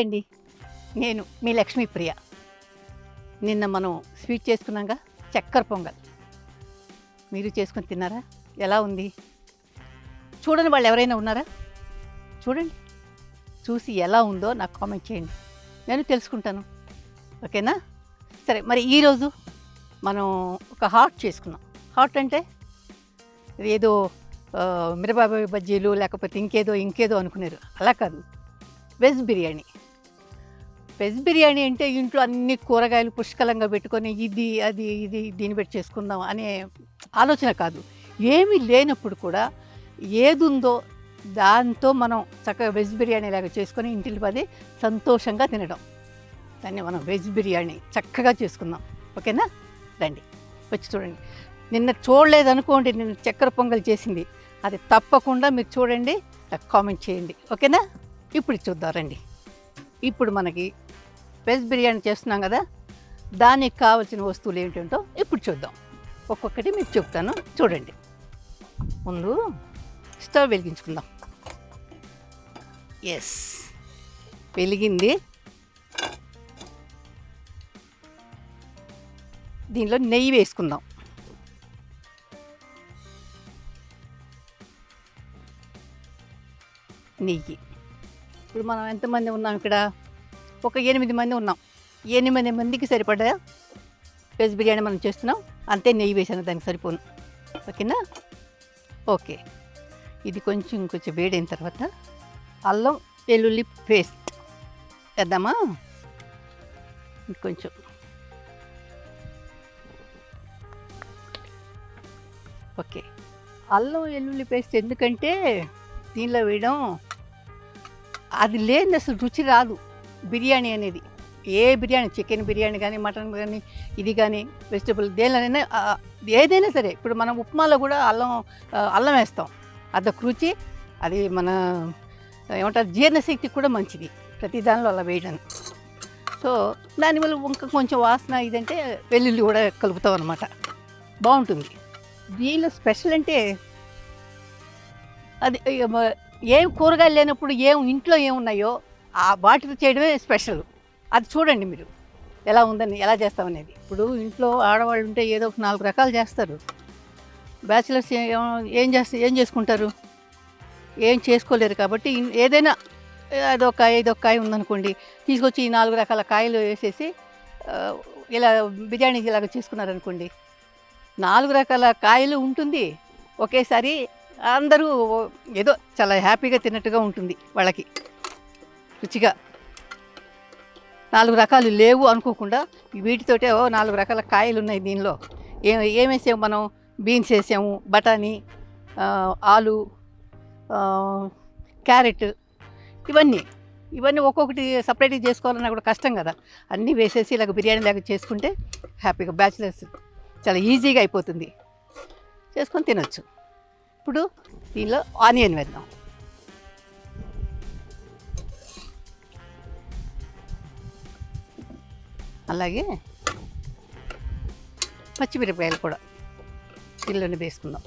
అండి, నేను మీ లక్ష్మీప్రియ. నిన్న మనం స్వీట్ చేసుకున్నాగా, చక్కెర పొంగల్. మీరు చేసుకొని తిన్నారా? ఎలా ఉంది? చూడని వాళ్ళు ఎవరైనా ఉన్నారా? చూడండి, చూసి ఎలా ఉందో నాకు కామెంట్ చేయండి, నేను తెలుసుకుంటాను. ఓకేనా? సరే, మరి ఈరోజు మనం ఒక హాట్ చేసుకున్నాం. హాట్ అంటే ఏదో మిరపకాయ బజ్జీలు లేకపోతే ఇంకేదో అనుకున్నారు. అలా కాదు, వెజ్ బిర్యానీ. వెజ్ బిర్యానీ అంటే ఇంట్లో అన్ని కూరగాయలు పుష్కలంగా పెట్టుకొని ఇది దీన్ని పెట్టి చేసుకుందాం అనే ఆలోచన కాదు. ఏమీ లేనప్పుడు కూడా ఏది ఉందో దాంతో మనం చక్కగా వెజ్ బిర్యానీ లాగా చేసుకొని ఇంటికి పది సంతోషంగా తినడం, దాన్ని మనం వెజ్ బిర్యానీ చక్కగా చేసుకుందాం. ఓకేనా? రండి, వచ్చి చూడండి. నిన్న చూడలేదనుకోండి, నిన్న చక్కెర పొంగల్ చేసింది, అది తప్పకుండా మీరు చూడండి, నాకు కామెంట్ చేయండి. ఓకేనా? ఇప్పుడు చూద్దాం రండి. ఇప్పుడు మనకి వెజ్ బిర్యానీ చేస్తున్నాం కదా, దానికి కావాల్సిన వస్తువులు ఏంటంటో ఇప్పుడు చూద్దాం. ఒక్కొక్కటి మీకు చెప్తాను, చూడండి. ముందు స్టవ్ వెలిగించుకుందాం. ఎస్, వెలిగింది. దీనిలో నెయ్యి వేసుకుందాం. నెయ్యి. ఇప్పుడు మనం ఎంతమంది ఉన్నాం ఇక్కడ? ఒక 8 మంది ఉన్నాం. 8 మందికి సరిపడా వెజ్ బిర్యానీ మనం చేస్తున్నాం. అంతే నెయ్యి వేసాను, దానికి సరిపోను. ఓకేనా? ఓకే. ఇది కొంచెం వేడైన తర్వాత అల్లం వెల్లుల్లి పేస్ట్ వేద్దామా? కొంచెం. ఓకే. అల్లం వెల్లుల్లి పేస్ట్ ఎందుకంటే దీనిలో వేయడం, అది లేని అసలు రుచి రాదు బిర్యానీ అనేది. ఏ బిర్యానీ, చికెన్ బిర్యానీ కానీ, మటన్ కానీ, ఇది కానీ, వెజిటబుల్ దేనిలోనైనా ఏదైనా సరే. ఇప్పుడు మనం ఉప్మాలో కూడా అల్లం వేస్తాం, అదొక రుచి. అది మన ఏమంటారు, జీర్ణశక్తికి కూడా మంచిది ప్రతి దానిలో అలా వేయడం. సో దానివల్ల ఇంకా కొంచెం వాసన ఇదంటే వెల్లుల్లి కూడా కలుపుతాం అనమాట, బాగుంటుంది. దీనిలో స్పెషల్ అంటే అది ఏం కూరగాయలు లేనప్పుడు ఇంట్లో ఏమున్నాయో ఆ వాటితో చేయడమే స్పెషల్. అది చూడండి మీరు ఎలా ఉందని, ఎలా చేస్తామనేది. ఇప్పుడు ఇంట్లో ఆడవాళ్ళు ఉంటే ఏదో ఒక 4 రకాలు చేస్తారు. బ్యాచిలర్స్ ఏం చేసుకుంటారు? ఏం చేసుకోలేరు. కాబట్టి ఏదైనా ఇదొక కాయ ఉందనుకోండి, తీసుకొచ్చి ఈ 4 రకాల కాయలు వేసేసి ఇలా బిర్యానీ ఇలాగ చేసుకున్నారనుకోండి, 4 రకాల కాయలు ఉంటుంది ఒకేసారి. అందరూ ఏదో చాలా హ్యాపీగా తిన్నట్టుగా ఉంటుంది వాళ్ళకి, రుచిగా. 4 రకాలు లేవు అనుకోకుండా వీటితోటే 4 రకాల కాయలు ఉన్నాయి దీనిలో. ఏమేసాము మనం? బీన్స్ వేసాము, బఠానీ, ఆలు, క్యారెట్, ఇవన్నీ ఒక్కొక్కటి సపరేట్గా చేసుకోవాలన్నా కూడా కష్టం కదా. అన్నీ వేసేసి ఇలాగ బిర్యానీ లాగా చేసుకుంటే హ్యాపీగా బ్యాచిలర్స్ చాలా ఈజీగా అయిపోతుంది, చేసుకొని తినొచ్చు. ఇప్పుడు దీనిలో ఆనియన్ వేద్దాం. అలాగే పచ్చిమిరపకాయలు కూడా దీనిలోనే వేసుకుందాం.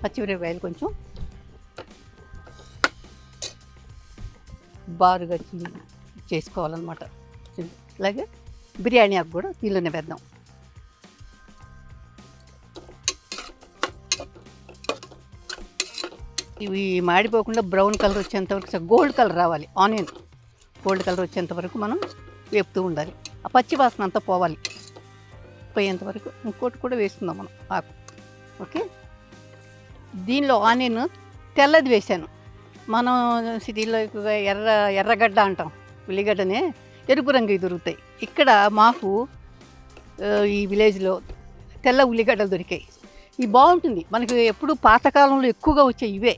పచ్చిమిరపకాయలు కొంచెం బారుగా చేసుకోవాలన్నమాట. అలాగే బిర్యానీ ఆకు కూడా దీనిలోనే వేద్దాం. ఇవి మాడిపోకుండా బ్రౌన్ కలర్ వచ్చేంతవరకు, గోల్డ్ కలర్ రావాలి. ఆనియన్ గోల్డ్ కలర్ వచ్చేంత వరకు మనం వేపుతూ ఉండాలి. ఆ పచ్చి వాసన అంతా పోయేంత వరకు. ఇంకోటి కూడా వేసుకుందాం మనం, ఆకు. ఓకే. దీనిలో ఆనియన్ తెల్లది వేసాను. మనం సిటీలో ఎక్కువగా ఎర్రగడ్డ అంటాం, ఉల్లిగడ్డనే ఎరుపు రంగు దొరుకుతాయి. ఇక్కడ మాకు ఈ విలేజ్లో తెల్ల ఉల్లిగడ్డలు దొరికాయి. ఇవి బాగుంటుంది. మనకి ఎప్పుడు పాతకాలంలో ఎక్కువగా వచ్చాయి ఇవే,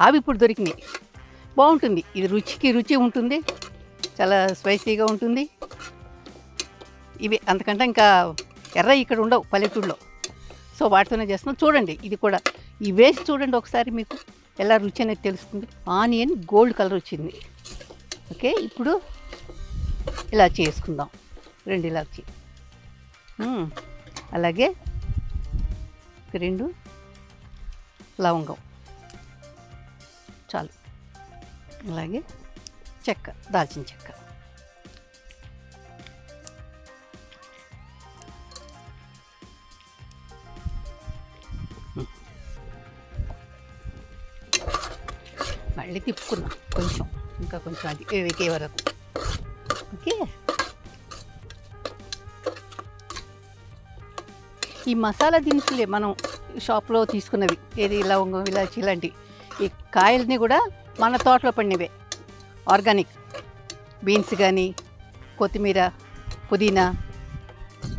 అవి ఇప్పుడు దొరికినాయి. బాగుంటుంది. ఇది రుచి ఉంటుంది, చాలా స్పైసీగా ఉంటుంది. ఇవి అంతకంటే ఇంకా ఎర్ర ఇక్కడ ఉండవు పల్లెటూళ్ళలో, సో వాటితోనే చేస్తున్నాం. చూడండి, ఇది కూడా ఈ వేసి చూడండి ఒకసారి, మీకు ఎలా రుచి అనేది తెలుస్తుంది. ఆనియన్ గోల్డ్ కలర్ వచ్చింది. ఓకే. ఇప్పుడు ఇలాచీ వేసుకుందాం, 2 ఇలాచీ. అలాగే 2 లవంగం చాలు. అలాగే చెక్క, దాల్చిన చెక్క. మళ్ళీ తిప్పుకున్నాం కొంచెం, ఇంకా కొంచెం అది వేగే వరకు. ఓకే, ఈ మసాలా దినుసులే మనం షాప్లో తీసుకున్నవి, ఏది లవంగం, ఇలాచి ఇలాంటి ఈ కాయల్ని కూడా మన తోటలో పండినవే, ఆర్గానిక్. బీన్స్ కానీ, కొత్తిమీర, పుదీనా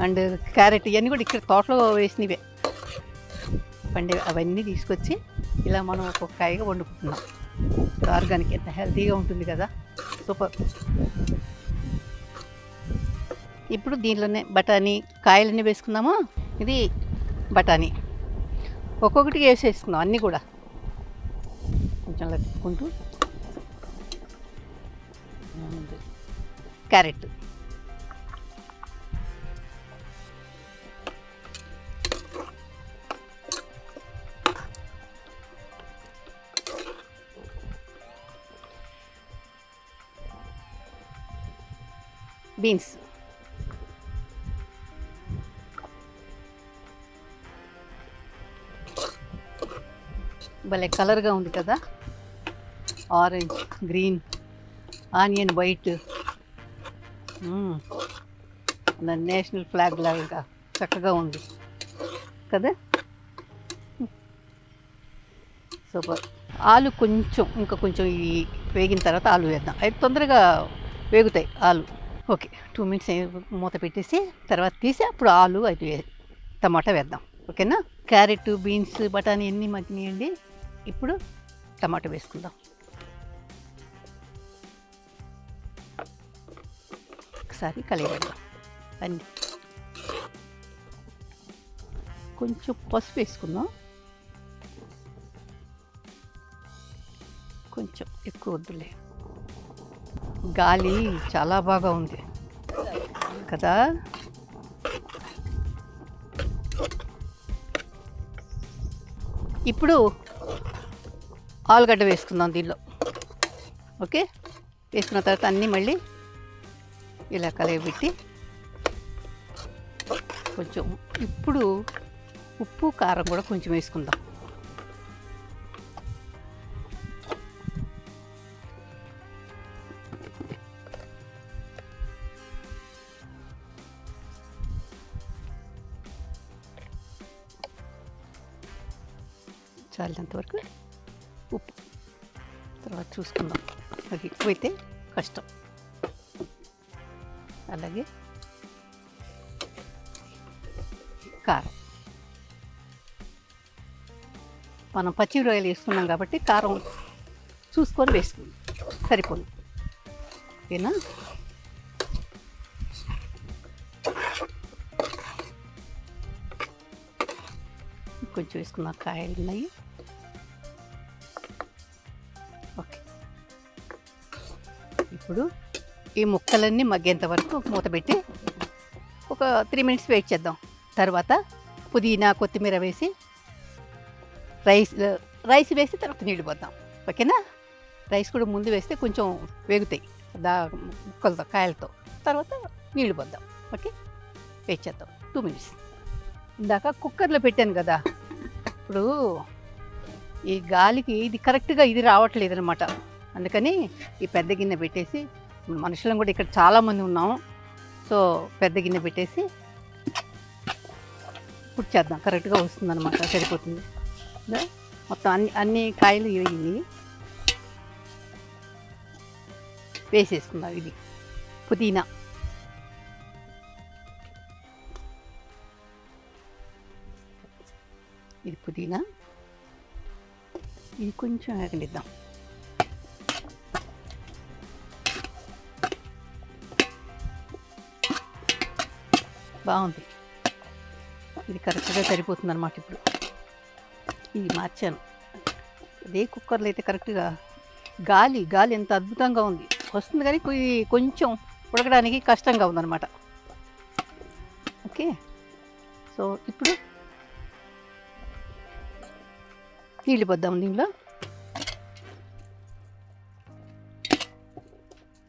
అండ్ క్యారెట్ ఇవన్నీ కూడా ఇక్కడ తోటలో వేసినవే, పండేవి. అవన్నీ తీసుకొచ్చి ఇలా మనం ఒక్కొక్క కాయగా వండుకుంటున్నాం. ఆర్గానిక్, ఎంత హెల్తీగా ఉంటుంది కదా, సూపర్. ఇప్పుడు దీనిలోనే బఠానీ కాయలన్నీ వేసుకుందామా. ఇది బఠానీ ఒక్కొక్కటి వేసేసుకుందాం, అన్నీ కూడా కొంచెం అలా తిప్పుకుంటూ. క్యారెట్, బీన్స్, భలే కలర్గా ఉంది కదా, orange, green, onion white, national flag లాగా చక్కగా ఉంది కదా, సూపర్. ఆలు కొంచెం, ఇంకా కొంచెం ఈ వేగిన తర్వాత ఆలు వేద్దాం, అవి తొందరగా వేగుతాయి ఆలు. ఓకే, 2 minutes మూత పెట్టేసి తర్వాత తీసి అప్పుడు ఆలు అది టమాటా వేద్దాం. ఓకేనా. క్యారెట్, బీన్స్, బఠానీ అన్నీ మగ్గినాయండి. ఇప్పుడు టమాటా వేసుకుందాం. ఒకసారి కలిపేద్దాం అన్నీ. కొంచెం పసుపు వేసుకుందాం, కొంచెం ఎక్కువ వద్దులే. గాలి చాలా బాగా ఉంది కదా. ఇప్పుడు ఆలుగడ్డ వేసుకుందాం దీనిలో. ఓకే, వేసుకున్న తర్వాత అన్నీ మళ్ళీ ఇలా కలయబెట్టి కొంచెం ఇప్పుడు ఉప్పు కారం కూడా కొంచెం వేసుకుందాం. చాలినంత వరకు ఉప్పు, తర్వాత చూసుకుందాం, అది ఎక్కువైతే కష్టం. అలాగే కారం, మనం పచ్చి రొయ్యలు వేసుకున్నాం కాబట్టి కారం చూసుకొని వేసుకుందాం, సరిపోదు. ఓకేనా. కొంచెం వేసుకున్న కాయలు ఉన్నాయి. ఓకే, ఇప్పుడు ఈ ముక్కలన్నీ మగ్గేంత వరకు మూత పెట్టి ఒక 3 minutes వెయిట్ చేద్దాం. తర్వాత పుదీనా, కొత్తిమీర వేసి రైస్ వేసి తర్వాత నీళ్ళు పోద్దాం. ఓకేనా. రైస్ కూడా ముందు వేస్తే కొంచెం వేగుతాయి ముక్కలతో, కాయలతో. తర్వాత నీళ్ళు పోద్దాం. ఓకే, వెయిట్ చేద్దాం 2 minutes. ఇందాక కుక్కర్లో పెట్టాను కదా, ఇప్పుడు ఈ గాలికి ఇది కరెక్ట్గా ఇది రావట్లేదు అనమాట. అందుకని ఈ పెద్ద గిన్నె పెట్టేసి, మనుషులను కూడా ఇక్కడ చాలామంది ఉన్నాము, సో పెద్ద గిన్నె పెట్టేసి ఇప్పుడు చేద్దాం. కరెక్ట్గా వస్తుంది అనమాట, సరిపోతుంది. మొత్తం అన్ని కాయలు ఇవి వేసేసుకుందాం. ఇది పుదీనా, ఇది పుదీనా, ఇది కొంచెం వేగనిద్దాం. బాగుంది, ఇది కరెక్ట్గా సరిపోతుంది అనమాట. ఇప్పుడు ఇది మార్చాను, అదే కుక్కర్లో అయితే కరెక్ట్గా గాలి ఎంత అద్భుతంగా ఉంది వస్తుంది, కానీ కొంచెం ఉడకడానికి కష్టంగా ఉందన్నమాట. ఓకే, సో ఇప్పుడు నీళ్ళు పోద్దాం దీనిలో.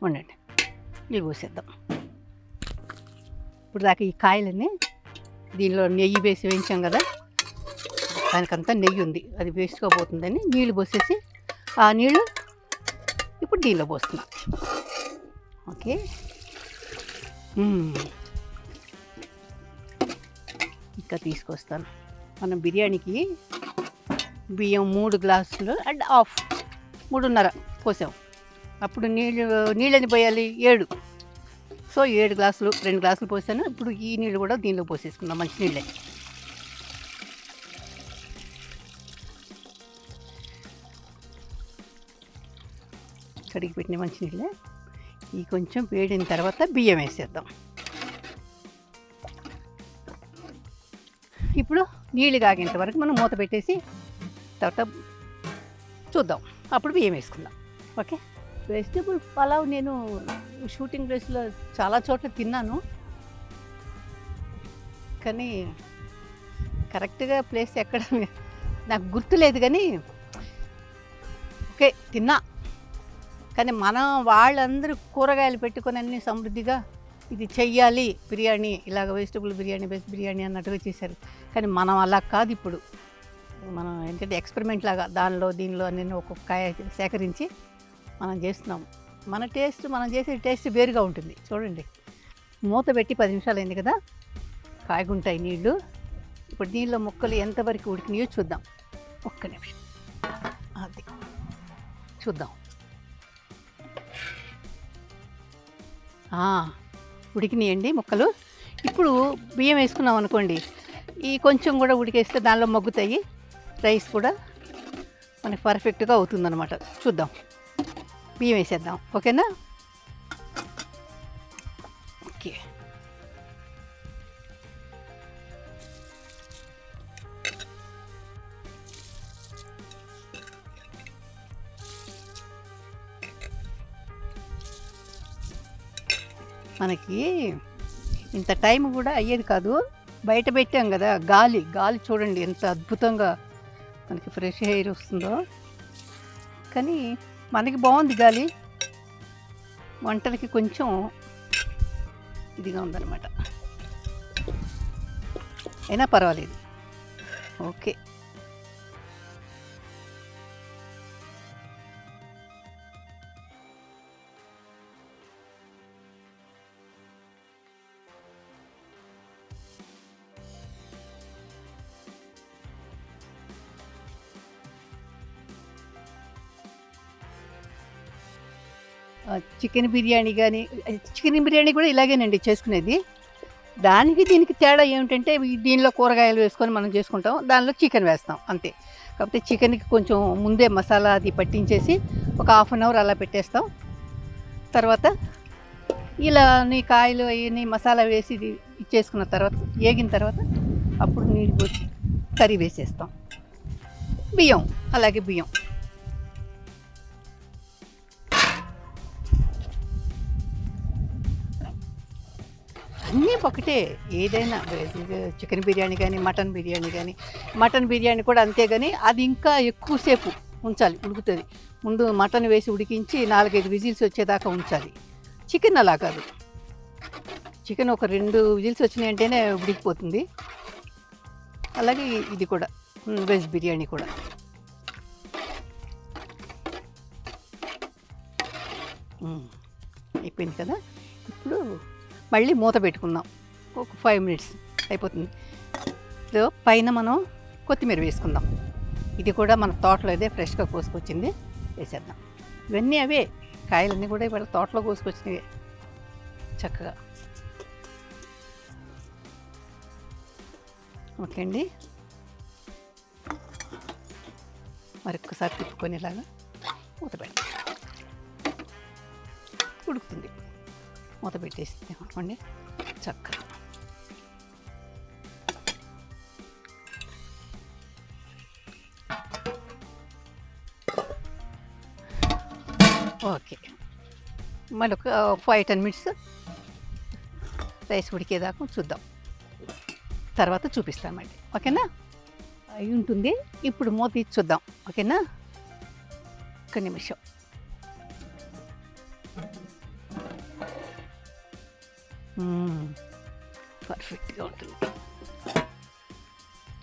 ఉండండి, నీళ్ళు పోసేద్దాం. ఇప్పుడు దాకా ఈ కాయలన్నీ దీనిలో నెయ్యి వేసి వేయించాం కదా, దానికంతా నెయ్యి ఉంది, అది వేస్ట్గా పోతుందని నీళ్ళు పోసేసి ఆ నీళ్ళు ఇప్పుడు దీనిలో పోస్తున్నాం. ఓకే, ఇంకా తీసుకొస్తాను. మనం బిర్యానీకి బియ్యం 3 గ్లాసులు అండ్ హాఫ్ 3:30 పోసాం. అప్పుడు నీళ్ళని పోయాలి 7, సో 7 గ్లాసులు 2 గ్లాసులు పోసాను. ఇప్పుడు ఈ నీళ్ళు కూడా దీనిలో పోసేసుకుందాం, మంచి నీళ్ళే. కడిగి పెట్టిన మంచి నీళ్ళే. ఈ కొంచెం వేడిన తర్వాత బియ్యం వేసేద్దాం. ఇప్పుడు నీళ్ళు కాగేంత వరకు మనం మూత పెట్టేసి తర్వాత చూద్దాం, అప్పుడు బియ్యం వేసుకుందాం. ఓకే, వెజిటబుల్ పలావ్ నేను షూటింగ్ ప్లేస్లో చాలా చోట్ల తిన్నాను, కానీ కరెక్ట్గా ప్లేస్ ఎక్కడ నాకు గుర్తులేదు. కానీ ఓకే తిన్నా, కానీ మనం వాళ్ళందరూ కూరగాయలు పెట్టుకొని అన్నీ సమృద్ధిగా ఇది చెయ్యాలి బిర్యానీ, ఇలాగ వెజిటబుల్ బిర్యానీ, వెజ్ బిర్యానీ అన్నట్టుగా చేశారు. కానీ మనం అలా కాదు. ఇప్పుడు మనం ఏంటంటే ఎక్స్పెరిమెంట్ లాగా దీనిలో అన్నీ ఒక్కొక్క కాయ సేకరించి మనం చేస్తున్నాం. మన టేస్ట్, మనం చేసే టేస్ట్ వేరుగా ఉంటుంది. చూడండి, మూత పెట్టి 10 నిమిషాలు అయింది కదా, కాయగుంటాయి నీళ్ళు. ఇప్పుడు దీనిలో ముక్కలు ఎంతవరకు ఉడికినాయో చూద్దాం. ఒక్క నిమిషం, అది చూద్దాం. ఉడికినాయండి ముక్కలు. ఇప్పుడు బియ్యం వేసుకున్నాం అనుకోండి, ఈ కొంచెం కూడా ఉడికేస్తే దానిలో మగ్గుతాయి, రైస్ కూడా మనకి పర్ఫెక్ట్గా అవుతుందన్నమాట. చూద్దాం, బియ్యం వేసేద్దాం. ఓకేనా? ఓకే, మనకి ఇంత టైం కూడా అయ్యేది కాదు. బయట పెట్టాం కదా, గాలి చూడండి ఎంత అద్భుతంగా మనకి ఫ్రెష్ ఎయిర్ వస్తుందో. కానీ మనకి బాగుంది గాలి, వంటలకి కొంచెం ఇదిగా ఉందన్నమాట. అయినా పర్వాలేదు. ఓకే, చికెన్ బిర్యానీ కానీ, చికెన్ బిర్యానీ కూడా ఇలాగేనండి చేసుకునేది. దీనికి తేడా ఏమిటంటే, దీనిలో కూరగాయలు వేసుకొని మనం చేసుకుంటాం, దానిలో చికెన్ వేస్తాం అంతే. కాకపోతే చికెన్కి కొంచెం ముందే మసాలా అది పట్టించేసి ఒక 1/2 అవర్ అలా పెట్టేస్తాం. తర్వాత ఇలా కాయలు అవన్నీ మసాలా వేసి ఇచ్చేసుకున్న తర్వాత, ఏగిన తర్వాత అప్పుడు నీళ్ళు పోసి కర్రీ వేసేస్తాం. బియ్యం అలాగే, బియ్యం అన్నీ ఒకటే. ఏదైనా చికెన్ బిర్యానీ కానీ, మటన్ బిర్యానీ కూడా అంతే. కానీ అది ఇంకా ఎక్కువసేపు ఉంచాలి, ఉడుకుతుంది. ముందు మటన్ వేసి ఉడికించి 4-5 విజిల్స్ వచ్చేదాకా ఉంచాలి. చికెన్ అలా కాదు, చికెన్ ఒక 2 విజిల్స్ వచ్చినాయి అంటేనే ఉడికిపోతుంది. అలాగే ఇది కూడా, వెజ్ బిర్యానీ కూడా. అయిపోయింది కదా, ఇప్పుడు మళ్ళీ మూత పెట్టుకుందాం. ఒక 5 మినిట్స్ అయిపోతుంది. సో పైన మనం కొత్తిమీర వేసుకుందాం. ఇది కూడా మన తోటలో ఇదే ఫ్రెష్గా కోసుకొచ్చింది, వేసేద్దాం. ఇవన్నీ అవే కాయలన్నీ కూడా ఇవాళ తోటలో కోసుకొచ్చినవే చక్కగా. ఓకే అండి, మరొక్కసారి తిప్పుకొనేలాగా మూత పెడతాం. ఉడుకుతుంది, మూత పెట్టేస్తే అనుకోండి చక్కగా. ఓకే, మళ్ళీ ఒక 5-10 మినిట్స్ రైస్ ఉడికేదాకా చూద్దాం, తర్వాత చూపిస్తాం మళ్ళీ. ఓకేనా? అయి ఉంటుంది. ఇప్పుడు మూత తీసి చూద్దాం. ఓకేనా? ఒక్క నిమిషం. పర్ఫెక్ట్గా ఉంటుంది.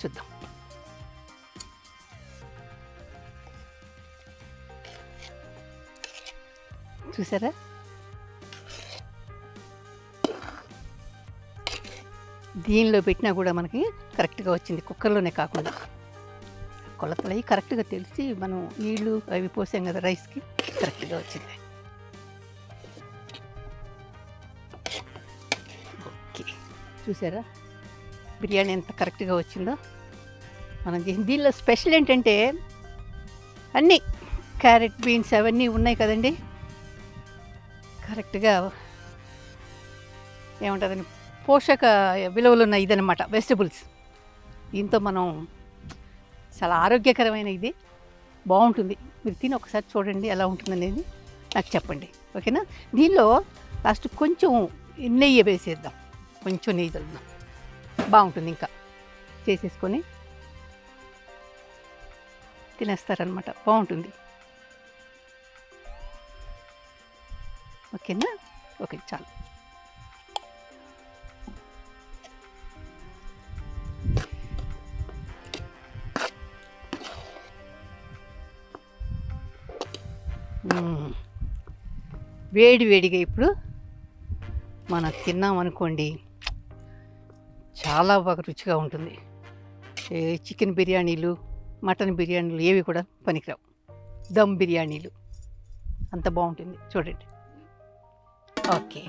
చూద్దాం. చూసారా? దీనిలో పెట్టినా కూడా మనకి కరెక్ట్గా వచ్చింది, కుక్కర్లోనే కాకుండా. కొలతలు అవి కరెక్ట్గా తెలిసి మనం నీళ్ళు అవి పోసాం కదా రైస్కి, కరెక్ట్గా వచ్చింది. ఓకే, చూసారా బిర్యానీ ఎంత కరెక్ట్గా వచ్చిందో. మనం దీనిలో స్పెషల్ ఏంటంటే అన్నీ క్యారెట్, బీన్స్ అవన్నీ ఉన్నాయి కదండి, కరెక్ట్గా ఏమంటుందని పోషక విలువలు ఉన్న ఇదనమాట వెజిటబుల్స్. దీంతో మనం చాలా ఆరోగ్యకరమైన ఇది, బాగుంటుంది. మీరు తిని ఒకసారి చూడండి ఎలా ఉంటుందనేది నాకు చెప్పండి, ఓకేనా? దీనిలో లాస్ట్ కొంచెం నెయ్యి వేసేద్దాం, కొంచెం నెయ్యి చల్లుదాం, బాగుంటుంది. ఇంకా చేసేసుకొని తినేస్తారనమాట, బాగుంటుంది. ఓకేనా? ఓకే, చాలు. వేడి వేడిగా ఇప్పుడు మనం తిన్నామనుకోండి, చాలా బాగా రుచిగా ఉంటుంది. చికెన్ బిర్యానీలు, మటన్ బిర్యానీలు ఏవి కూడా పనికిరావు. దమ్ బిర్యానీలు అంత బాగుంటుంది, చూడండి. ఓకే,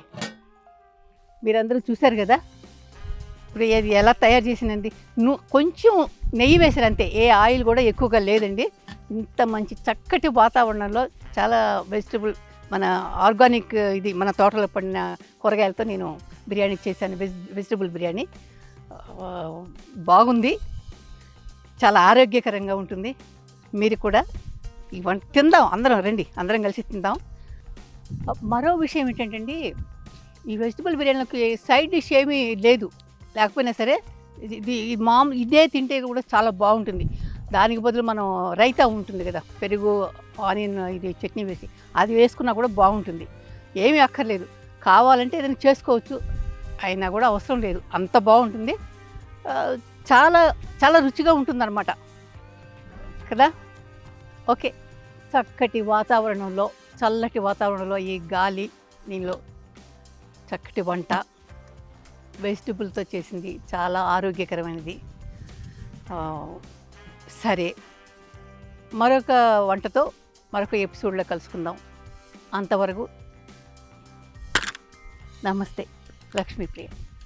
మీరందరూ చూశారు కదా ఇప్పుడు అది ఎలా తయారు చేసినండి. కొంచెం నెయ్యి వేసారు అంతే, ఏ ఆయిల్ కూడా ఎక్కువగా లేదండి. ఇంత మంచి చక్కటి వాతావరణంలో చాలా వెజిటబుల్, మన ఆర్గానిక్ ఇది మన తోటలో పడిన కూరగాయలతో నేను బిర్యానీ చేశాను, వెజిటబుల్ బిర్యానీ. బాగుంది, చాలా ఆరోగ్యకరంగా ఉంటుంది. మీరు కూడా ఈ వంట తిందాం, అందరం రండి, అందరం కలిసి తిందాం. మరో విషయం ఏంటంటే ఈ వెజిటబుల్ బిర్యానీలోకి సైడ్ డిష్ ఏమీ లేదు, లేకపోయినా సరే ఇది ఇదే తింటే కూడా చాలా బాగుంటుంది. దానికి బదులు మనం రైతా ఉంటుంది కదా, పెరుగు, ఆనియన్ ఇది చట్నీ వేసి అది వేసుకున్నా కూడా బాగుంటుంది. ఏమీ అక్కర్లేదు, కావాలంటే ఏదైనా చేసుకోవచ్చు, అయినా కూడా అవసరం లేదు, అంత బాగుంటుంది. చాలా చాలా రుచిగా ఉంటుందన్నమాట కదా. ఓకే, చక్కటి వాతావరణంలో, చల్లటి వాతావరణంలో ఈ గాలి, నీలో చక్కటి వంట, వెజిటబుల్తో చేసింది, చాలా ఆరోగ్యకరమైనది. సరే, మరొక వంటతో మరొక ఎపిసోడ్లో కలుసుకుందాం. అంతవరకు నమస్తే, లక్ష్మీప్రియ.